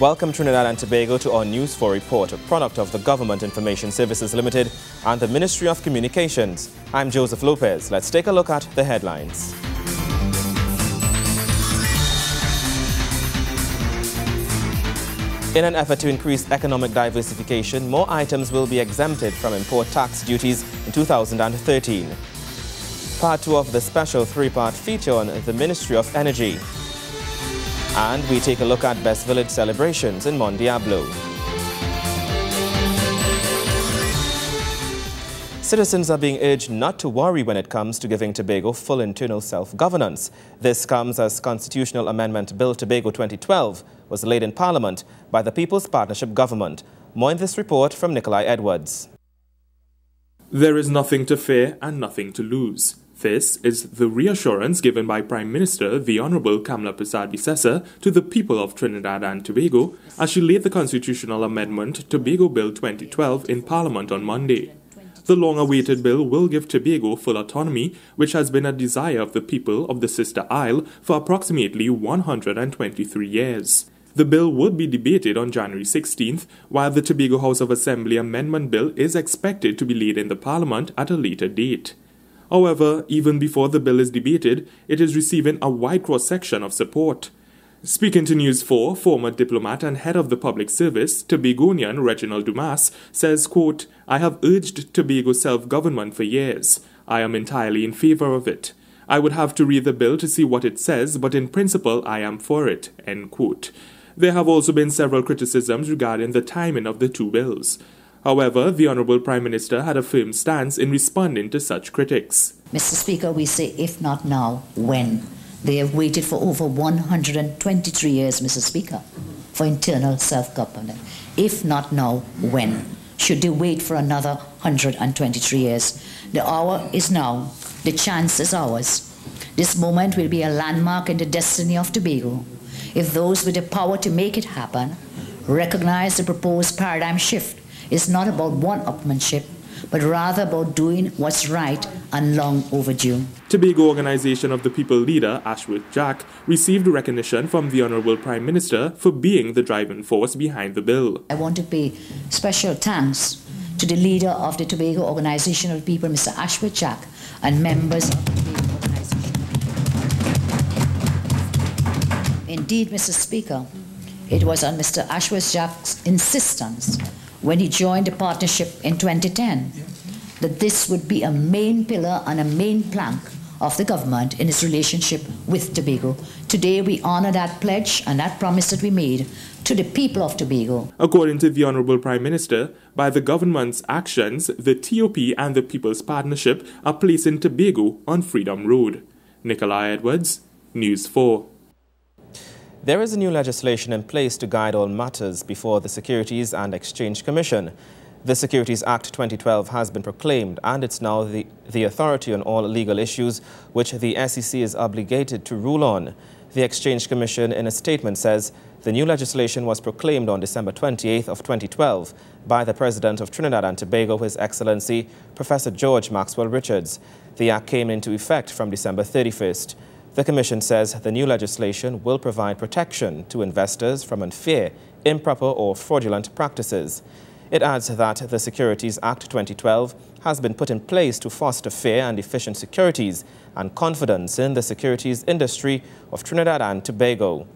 Welcome Trinidad and Tobago to our News 4 report, a product of the Government Information Services Limited and the Ministry of Communications. I'm Joseph Lopez. Let's take a look at the headlines. In an effort to increase economic diversification, more items will be exempted from import tax duties in 2013. Part 2 of the special 3-part feature on the Ministry of Energy. And we take a look at Best Village celebrations in Mount Diablo. Citizens are being urged not to worry when it comes to giving Tobago full internal self-governance. This comes as Constitutional Amendment Bill Tobago 2012 was laid in Parliament by the People's Partnership Government. More in this report from Nikolai Edwards. There is nothing to fear and nothing to lose. This is the reassurance given by Prime Minister the Honourable Kamla Persad-Bissessar to the people of Trinidad and Tobago as she laid the Constitutional Amendment Tobago Bill 2012 in Parliament on Monday. The long-awaited bill will give Tobago full autonomy, which has been a desire of the people of the sister isle for approximately 123 years. The bill would be debated on January 16th, while the Tobago House of Assembly Amendment Bill is expected to be laid in the Parliament at a later date. However, even before the bill is debated, it is receiving a wide cross-section of support. Speaking to News 4, former diplomat and head of the public service, Tobagonian Reginald Dumas, says, quote, "I have urged Tobago self-government for years. I am entirely in favor of it. I would have to read the bill to see what it says, but in principle I am for it," end quote. There have also been several criticisms regarding the timing of the two bills. However, the Honourable Prime Minister had a firm stance in responding to such critics. Mr. Speaker, we say if not now, when? They have waited for over 123 years, Mr. Speaker, for internal self-government. If not now, when? Should they wait for another 123 years? The hour is now. The chance is ours. This moment will be a landmark in the destiny of Tobago. If those with the power to make it happen recognize the proposed paradigm shift is not about one-upmanship, but rather about doing what's right and long overdue. Tobago Organization of the People leader Ashworth Jack received recognition from the Honourable Prime Minister for being the driving force behind the bill. I want to pay special thanks to the leader of the Tobago Organization of the People, Mr. Ashworth Jack, and members of the Tobago Organization. Indeed, Mr. Speaker, it was on Mr. Ashworth Jack's insistence when he joined the partnership in 2010, that this would be a main pillar and a main plank of the government in its relationship with Tobago. Today we honour that pledge and that promise that we made to the people of Tobago. According to the Honourable Prime Minister, by the government's actions, the TOP and the People's Partnership are placing Tobago on Freedom Road. Nikolai Edwards, News 4. There is a new legislation in place to guide all matters before the Securities and Exchange Commission. The Securities Act 2012 has been proclaimed, and it's now the authority on all legal issues which the SEC is obligated to rule on. The Exchange Commission, in a statement, says the new legislation was proclaimed on December 28th of 2012 by the President of Trinidad and Tobago, His Excellency Professor George Maxwell Richards. The act came into effect from December 31st. The Commission says the new legislation will provide protection to investors from unfair, improper or fraudulent practices. It adds that the Securities Act 2012 has been put in place to foster fair and efficient securities and confidence in the securities industry of Trinidad and Tobago.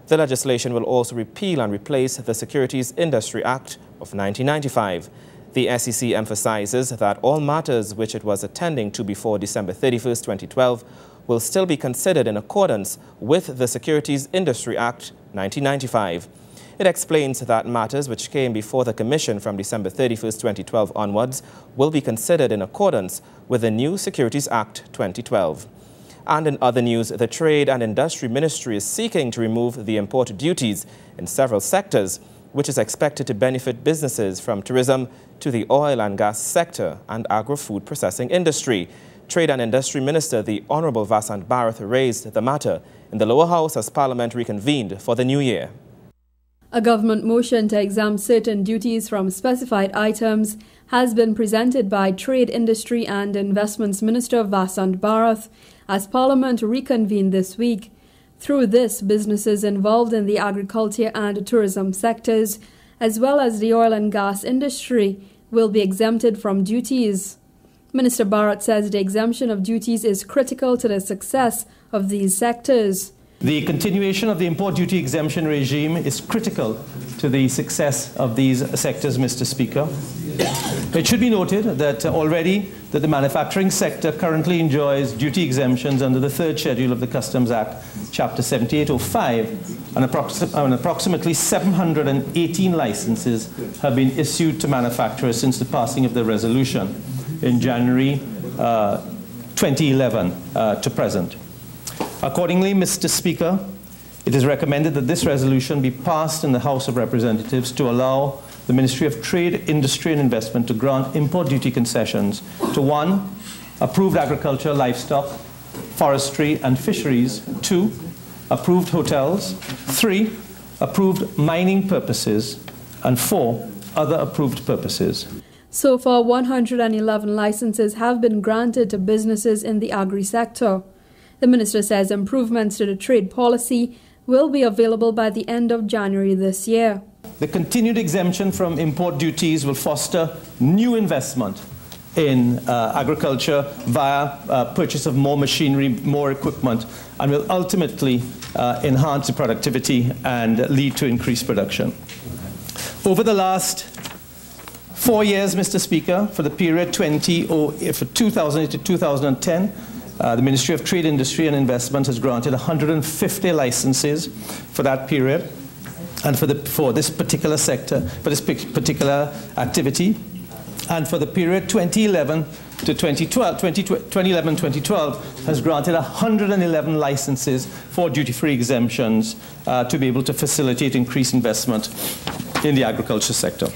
The legislation will also repeal and replace the Securities Industry Act of 1995. The SEC emphasizes that all matters which it was attending to before December 31st, 2012 will still be considered in accordance with the Securities Industry Act 1995. It explains that matters which came before the Commission from December 31st, 2012 onwards will be considered in accordance with the new Securities Act 2012. And in other news, the Trade and Industry Ministry is seeking to remove the import duties in several sectors, which is expected to benefit businesses from tourism to the oil and gas sector and agro-food processing industry. Trade and Industry Minister, the Honourable Vasant Bharath, raised the matter in the lower house as Parliament reconvened for the new year. A government motion to exempt certain duties from specified items has been presented by Trade, Industry and Investments Minister Vasant Bharath as Parliament reconvened this week. Through this, businesses involved in the agriculture and tourism sectors, as well as the oil and gas industry, will be exempted from duties. Minister Bharat says the exemption of duties is critical to the success of these sectors. The continuation of the import duty exemption regime is critical to the success of these sectors, Mr. Speaker. It should be noted that already the manufacturing sector currently enjoys duty exemptions under the third schedule of the Customs Act, Chapter 7805, and approximately 718 licenses have been issued to manufacturers since the passing of the resolution in January 2011 to present. Accordingly, Mr. Speaker, it is recommended that this resolution be passed in the House of Representatives to allow the Ministry of Trade, Industry and Investment to grant import duty concessions to 1. Approved agriculture, livestock, forestry and fisheries, 2. Approved hotels, 3. Approved mining purposes, and 4. Other approved purposes. So far, 111 licenses have been granted to businesses in the agri-sector. The minister says improvements to the trade policy will be available by the end of January this year. The continued exemption from import duties will foster new investment in agriculture via purchase of more machinery, more equipment, and will ultimately enhance the productivity and lead to increased production. Over the last 4 years, Mr. Speaker, for the period 2008 to 2010, the Ministry of Trade, Industry and Investment has granted 150 licenses for that period and for this particular sector, for this particular activity. And for the period 2011 to 2012 has granted 111 licenses for duty-free exemptions to be able to facilitate increased investment in the agriculture sector.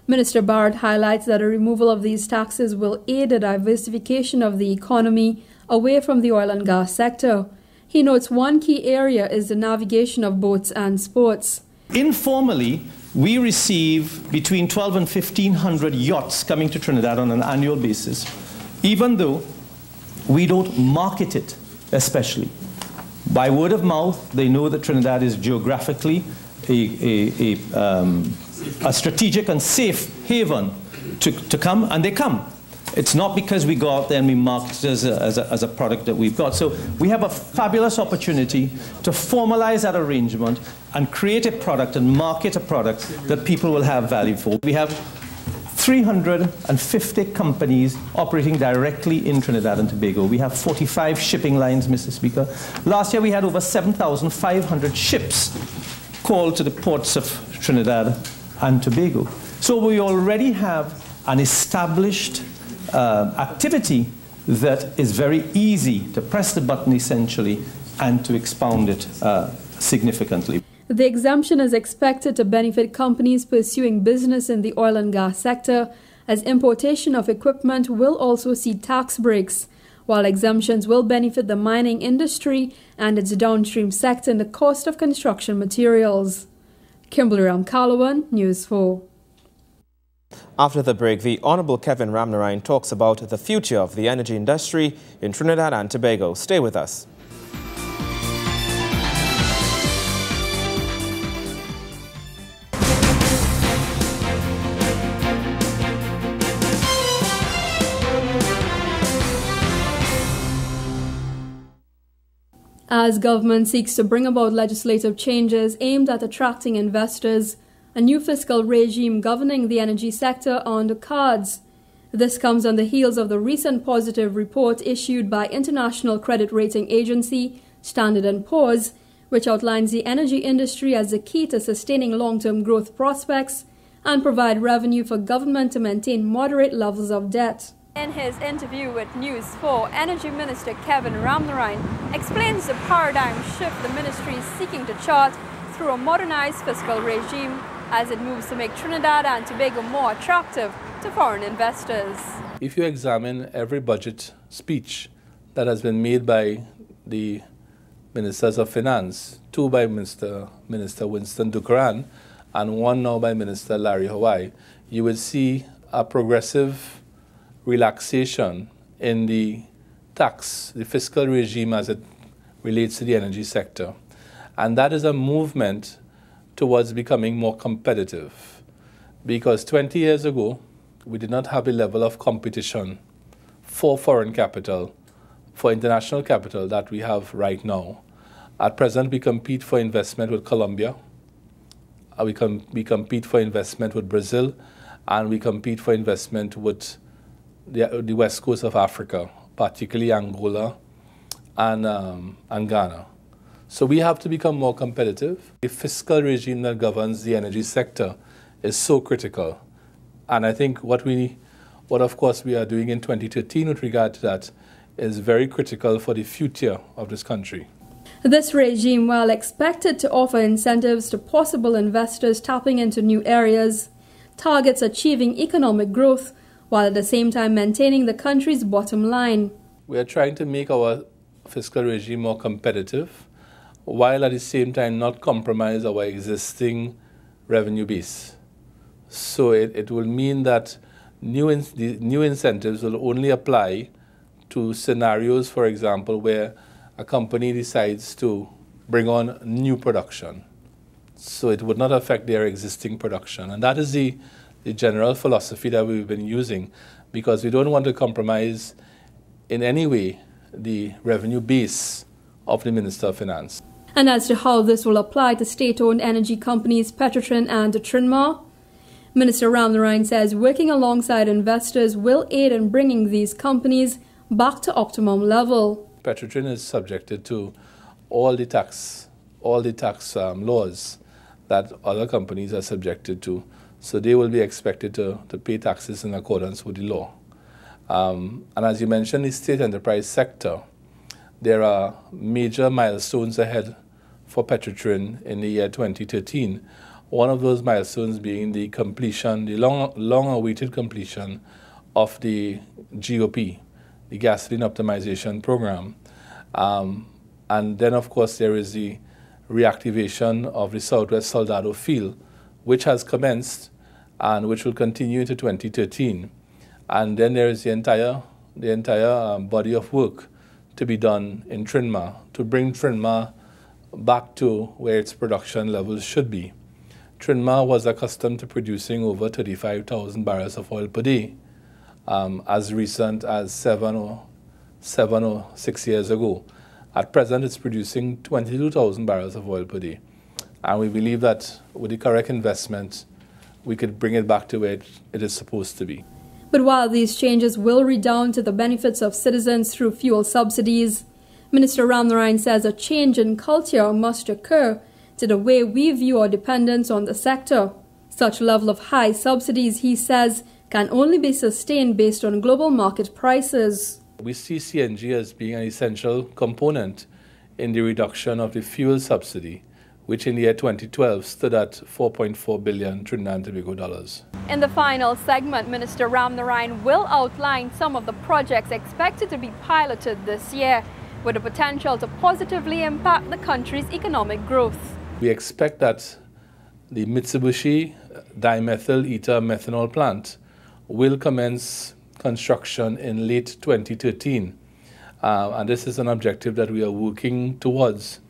Minister Bharat highlights that a removal of these taxes will aid the diversification of the economy away from the oil and gas sector. He notes one key area is the navigation of boats and sports. Informally, we receive between 1,200 and 1,500 yachts coming to Trinidad on an annual basis, even though we don't market it especially. By word of mouth, they know that Trinidad is geographically a strategic and safe haven to come, and they come. It's not because we go out there and we market it as a product that we've got. So we have a fabulous opportunity to formalize that arrangement and create a product and market a product that people will have value for. We have 350 companies operating directly in Trinidad and Tobago. We have 45 shipping lines, Mr. Speaker. Last year we had over 7,500 ships called to the ports of Trinidad and Tobago. So we already have an established activity that is very easy to press the button essentially and to expound it significantly. The exemption is expected to benefit companies pursuing business in the oil and gas sector, as importation of equipment will also see tax breaks, while exemptions will benefit the mining industry and its downstream sector in the cost of construction materials. Kimberly Ramkalawan, News 4. After the break, the Honourable Kevin Ramnarine talks about the future of the energy industry in Trinidad and Tobago. Stay with us. As government seeks to bring about legislative changes aimed at attracting investors, a new fiscal regime governing the energy sector on the cards. This comes on the heels of the recent positive report issued by international credit rating agency Standard & Poor's, which outlines the energy industry as the key to sustaining long-term growth prospects and provide revenue for government to maintain moderate levels of debt. In his interview with News 4, Energy Minister Kevin Ramnarine explains the paradigm shift the ministry is seeking to chart through a modernized fiscal regime as it moves to make Trinidad and Tobago more attractive to foreign investors. If you examine every budget speech that has been made by the Ministers of Finance, two by Minister Winston Ducaran and one now by Minister Larry Hawaii, you would see a progressive relaxation in the tax, the fiscal regime as it relates to the energy sector. And that is a movement towards becoming more competitive. Because 20 years ago, we did not have a level of competition for foreign capital, for international capital that we have right now. At present, we compete for investment with Colombia, we compete for investment with Brazil, and we compete for investment with the west coast of Africa, particularly Angola and Ghana. So we have to become more competitive. The fiscal regime that governs the energy sector is so critical. And I think what of course we are doing in 2013 with regard to that is very critical for the future of this country. This regime, while expected to offer incentives to possible investors tapping into new areas, targets achieving economic growth while at the same time maintaining the country's bottom line. We are trying to make our fiscal regime more competitive, while at the same time not compromise our existing revenue base. So it will mean that the new incentives will only apply to scenarios, for example, where a company decides to bring on new production. So it would not affect their existing production. And that is the general philosophy that we've been using, because we don't want to compromise in any way the revenue base of the Minister of Finance. And as to how this will apply to state-owned energy companies Petrotrin and Trinmar, Minister Ramnarine says working alongside investors will aid in bringing these companies back to optimum level. Petrotrin is subjected to all the tax laws that other companies are subjected to, so they will be expected to pay taxes in accordance with the law. And as you mentioned, the state enterprise sector, there are major milestones ahead for Petrotrin in the year 2013. One of those milestones being the completion, the long-awaited completion of the GOP, the Gasoline Optimization Program. And then, of course, there is the reactivation of the Southwest Soldado field, which has commenced and which will continue into 2013. And then there is the entire body of work to be done in Trinmar to bring Trinmar back to where its production levels should be. Trinmar was accustomed to producing over 35,000 barrels of oil per day as recent as 7 or 6 years ago. At present, it's producing 22,000 barrels of oil per day. And we believe that with the correct investment, we could bring it back to where it is supposed to be. But while these changes will redound to the benefits of citizens through fuel subsidies, Minister Ramnarine says a change in culture must occur to the way we view our dependence on the sector. Such level of high subsidies, he says, can only be sustained based on global market prices. We see CNG as being an essential component in the reduction of the fuel subsidy, which in the year 2012 stood at $4.4 billion Trinidad and Tobago dollars. In the final segment, Minister Ramnarine will outline some of the projects expected to be piloted this year, with the potential to positively impact the country's economic growth. We expect that the Mitsubishi dimethyl ether methanol plant will commence construction in late 2013. And this is an objective that we are working towards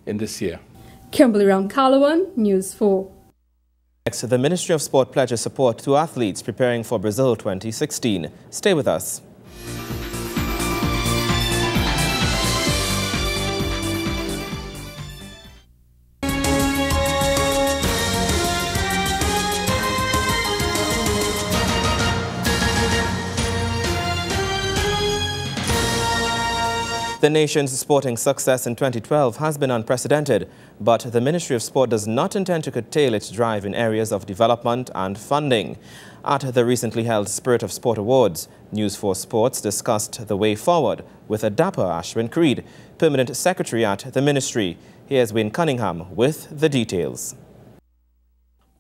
in this year. Kimberly Ramkalawan, News 4. Next, the Ministry of Sport pledges support to athletes preparing for Brazil 2016. Stay with us. The nation's sporting success in 2012 has been unprecedented, but the Ministry of Sport does not intend to curtail its drive in areas of development and funding. At the recently held Spirit of Sport Awards, News 4 Sports discussed the way forward with a dapper Ashwin Creed, Permanent Secretary at the Ministry. Here's Wayne Cunningham with the details.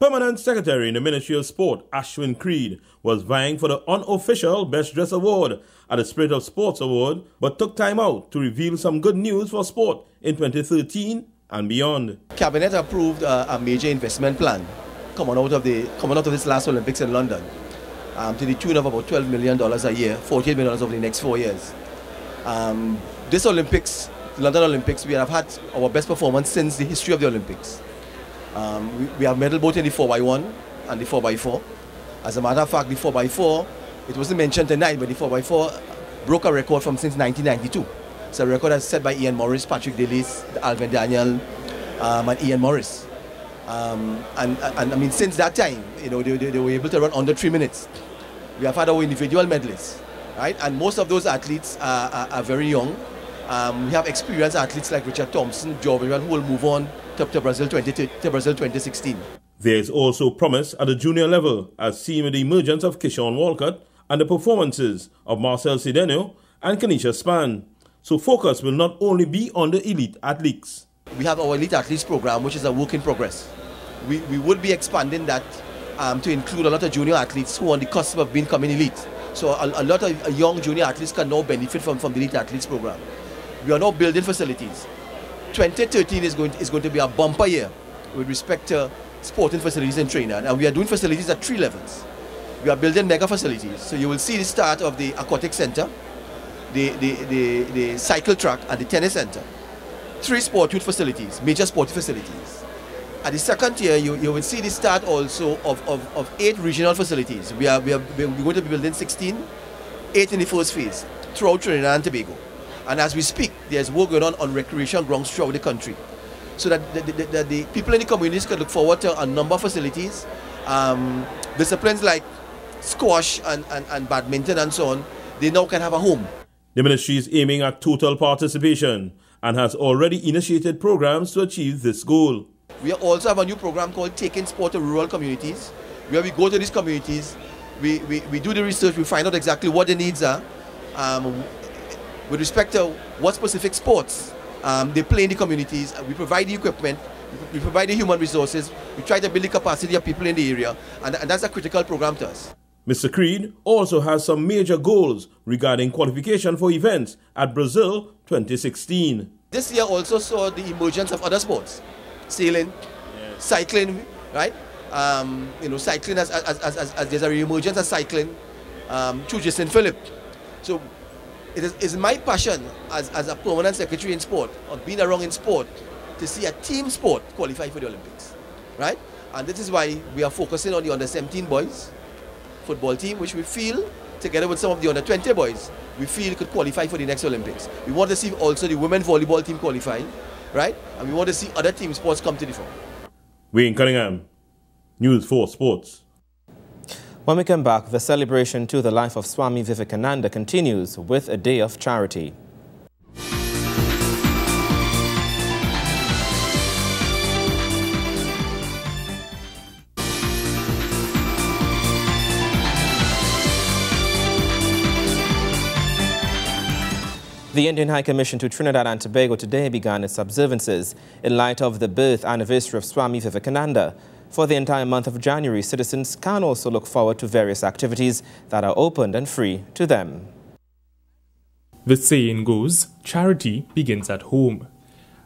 Permanent Secretary in the Ministry of Sport, Ashwin Creed, was vying for the unofficial Best Dress Award at the Spirit of Sports Award, but took time out to reveal some good news for sport in 2013 and beyond. Cabinet approved a major investment plan coming out of this last Olympics in London to the tune of about $12 million a year, $48 million over the next 4 years. This Olympics London Olympics, we have had our best performance since the history of the Olympics. We have medal both in the 4x1 and the 4x4. As a matter of fact, the 4x4, it wasn't mentioned tonight, but the 4x4 broke a record from since 1992. It's a record that's set by Ian Morris, Patrick Dillis, Alvin Daniel, and Ian Morris. And I mean, since that time, you know, they were able to run under 3 minutes. We have had our individual medalists, right? And most of those athletes are very young. We have experienced athletes like Richard Thompson, Joe Vivian, who will move on to Brazil 2016. There is also promise at the junior level, as seen with the emergence of Kishon Walcott and the performances of Marcel Cedeno and Kanisha Span. So focus will not only be on the elite athletes. We have our elite athletes program, which is a work in progress. We would be expanding that to include a lot of junior athletes who are on the cusp of becoming elite. So a lot of young junior athletes can now benefit from the elite athletes program. We are now building facilities. 2013 is going to be a bumper year with respect to sporting facilities in Trinidad, and we are doing facilities at 3 levels. We are building mega facilities. So you will see the start of the aquatic center, the cycle track, and the tennis center. 3 sport youth facilities, major sporting facilities. At the second tier, you will see the start also of 8 regional facilities. We're going to be building 16, 8 in the first phase, throughout Trinidad and Tobago. And as we speak, there's work going on recreation grounds throughout the country, so that the people in the communities can look forward to a number of facilities. Disciplines like squash and badminton and so on, they now can have a home. The ministry is aiming at total participation and has already initiated programs to achieve this goal. We also have a new program called Taking Sport to Rural Communities, where we go to these communities, we do the research, we find out exactly what the needs are, with respect to what specific sports they play in the communities. We provide the equipment, we provide the human resources, we try to build the capacity of people in the area, and that's a critical program to us. Mr. Creed also has some major goals regarding qualification for events at Brazil 2016. This year also saw the emergence of other sports, sailing, cycling, right? You know, cycling as there's a re-emergence of cycling through Jason Phillip. So it is my passion as a permanent secretary in sport, or being around in sport, to see a team sport qualify for the Olympics, right? And this is why we are focusing on the under-17 boys football team, which we feel, together with some of the under-20 boys, we feel could qualify for the next Olympics. We want to see also the women volleyball team qualify, right? And we want to see other team sports come to the fore. Wayne Cunningham, News 4 Sports. When we come back, the celebration to the life of Swami Vivekananda continues with a day of charity. The Indian High Commission to Trinidad and Tobago today began its observances in light of the birth anniversary of Swami Vivekananda. For the entire month of January, citizens can also look forward to various activities that are open and free to them. The saying goes, charity begins at home.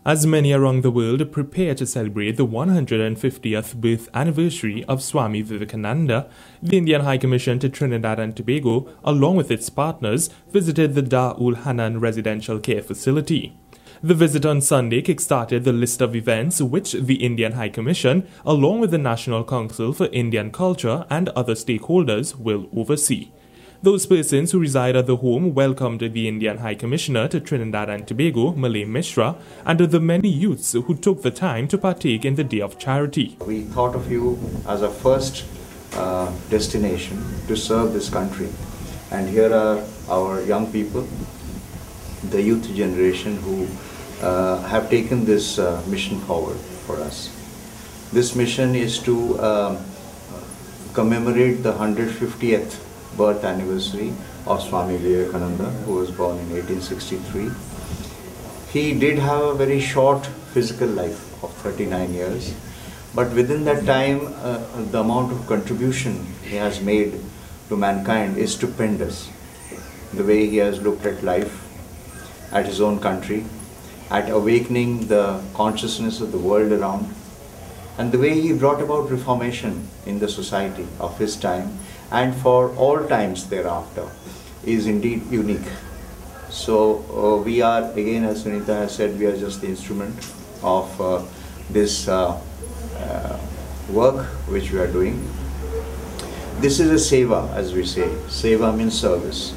As many around the world prepare to celebrate the 150th birth anniversary of Swami Vivekananda, the Indian High Commission to Trinidad and Tobago, along with its partners, visited the Dar ul Hanan residential care facility. The visit on Sunday kick-started the list of events which the Indian High Commission, along with the National Council for Indian Culture and other stakeholders, will oversee. Those persons who reside at the home welcomed the Indian High Commissioner to Trinidad and Tobago, Malay Mishra, and the many youths who took the time to partake in the Day of Charity. We thought of you as a first destination to serve this country. And here are our young people, the youth generation, who have taken this mission forward for us. This mission is to commemorate the 150th birth anniversary of Swami Vivekananda, who was born in 1863. He did have a very short physical life of 39 years, but within that time, the amount of contribution he has made to mankind is stupendous. The way he has looked at life, at his own country, at awakening the consciousness of the world around, and the way he brought about reformation in the society of his time and for all times thereafter is indeed unique. So we are, again, as Sunita has said, we are just the instrument of this work which we are doing. This is a seva, as we say. Seva means service.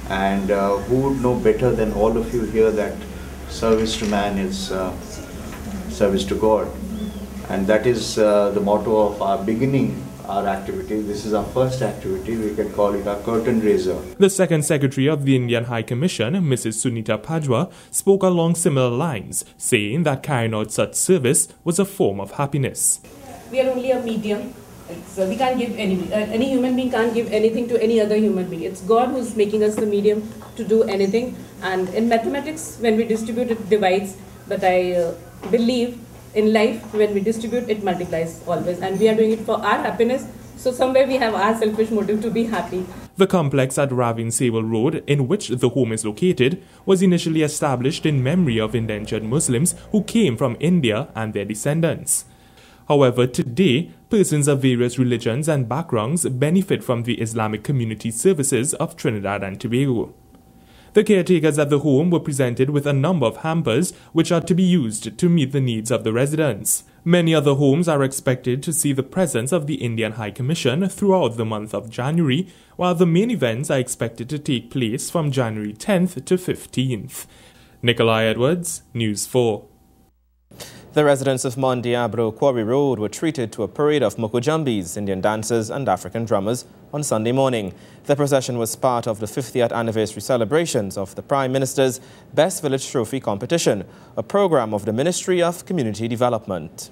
And who would know better than all of you here that service to man is service to God. And that is the motto of our beginning, our activity. This is our first activity. We can call it our curtain raiser. The second secretary of the Indian High Commission, Mrs. Sunita Pajwa, spoke along similar lines, saying that carrying out such service was a form of happiness. We are only a medium. We can't give any human being can't give anything to any other human being. It's God who's making us the medium to do anything. And in mathematics, when we distribute, it divides. But I believe in life, when we distribute, it multiplies always. And we are doing it for our happiness. So somewhere we have our selfish motive to be happy. The complex at Ravin Sewell Road, in which the home is located, was initially established in memory of indentured Muslims who came from India and their descendants. However, today, persons of various religions and backgrounds benefit from the Islamic community services of Trinidad and Tobago. The caretakers at the home were presented with a number of hampers which are to be used to meet the needs of the residents. Many other homes are expected to see the presence of the Indian High Commission throughout the month of January, while the main events are expected to take place from January 10th to 15th. Nikolai Edwards, News 4. The residents of Mondiabro Quarry Road were treated to a parade of Mokojambis, Indian dancers and African drummers on Sunday morning. The procession was part of the 50th anniversary celebrations of the Prime Minister's Best Village Trophy competition, a program of the Ministry of Community Development.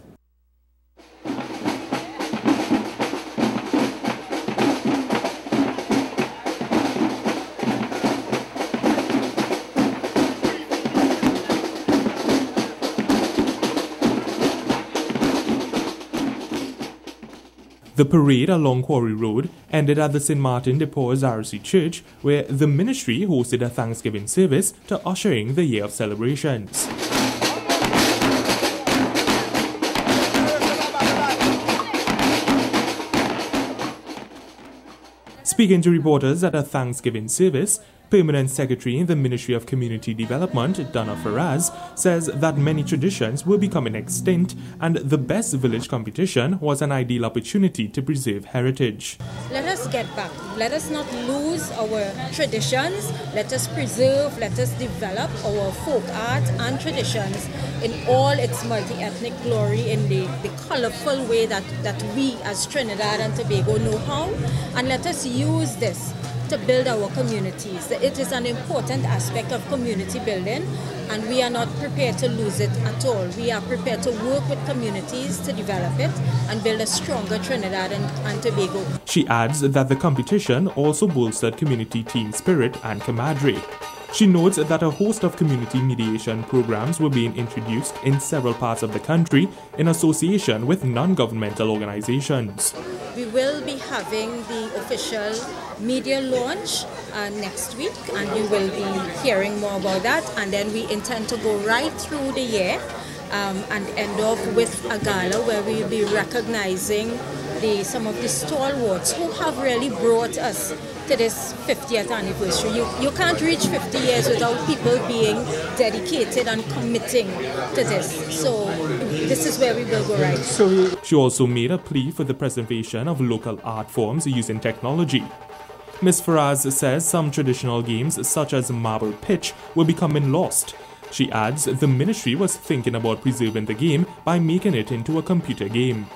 The parade along Quarry Road ended at the St. Martin de Porres RC Church, where the ministry hosted a Thanksgiving service to usher in the year of celebrations. Speaking to reporters at a Thanksgiving service, Permanent Secretary in the Ministry of Community Development, Donna Faraz, says that many traditions were becoming extinct and the Best Village competition was an ideal opportunity to preserve heritage. Let us get back. Let us not lose our traditions. Let us preserve, let us develop our folk art and traditions in all its multi-ethnic glory, in the colorful way that we as Trinidad and Tobago know how. And let us use this to build our communities. It is an important aspect of community building, and we are not prepared to lose it at all. We are prepared to work with communities to develop it and build a stronger Trinidad and Tobago. She adds that the competition also bolstered community team spirit and camaraderie. She notes that a host of community mediation programs were being introduced in several parts of the country in association with non-governmental organizations. We will be having the official media launch next week, and you will be hearing more about that. And then we intend to go right through the year and end off with a gala where we will be recognizing some of the stalwarts who have really brought us to this 50th anniversary. You can't reach 50 years without people being dedicated and committing to this. So this is where we will go right. She also made a plea for the preservation of local art forms using technology. Ms. Faraz says some traditional games such as marble pitch were becoming lost. She adds the ministry was thinking about preserving the game by making it into a computer game.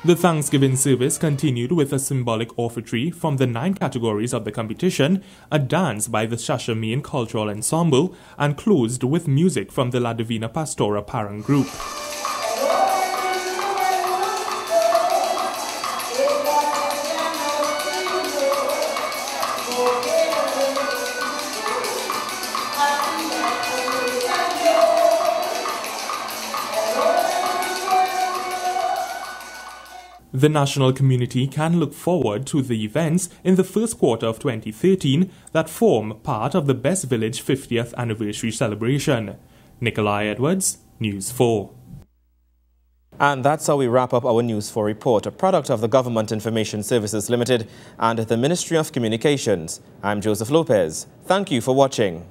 The Thanksgiving service continued with a symbolic offertory from the 9 categories of the competition, a dance by the Shashamane Cultural Ensemble, and closed with music from the La Divina Pastora Parang Group. The national community can look forward to the events in the first quarter of 2013 that form part of the Best Village 50th anniversary celebration. Nikolai Edwards, News 4. And that's how we wrap up our News 4 report, a product of the Government Information Services Limited and the Ministry of Communications. I'm Joseph Lopez. Thank you for watching.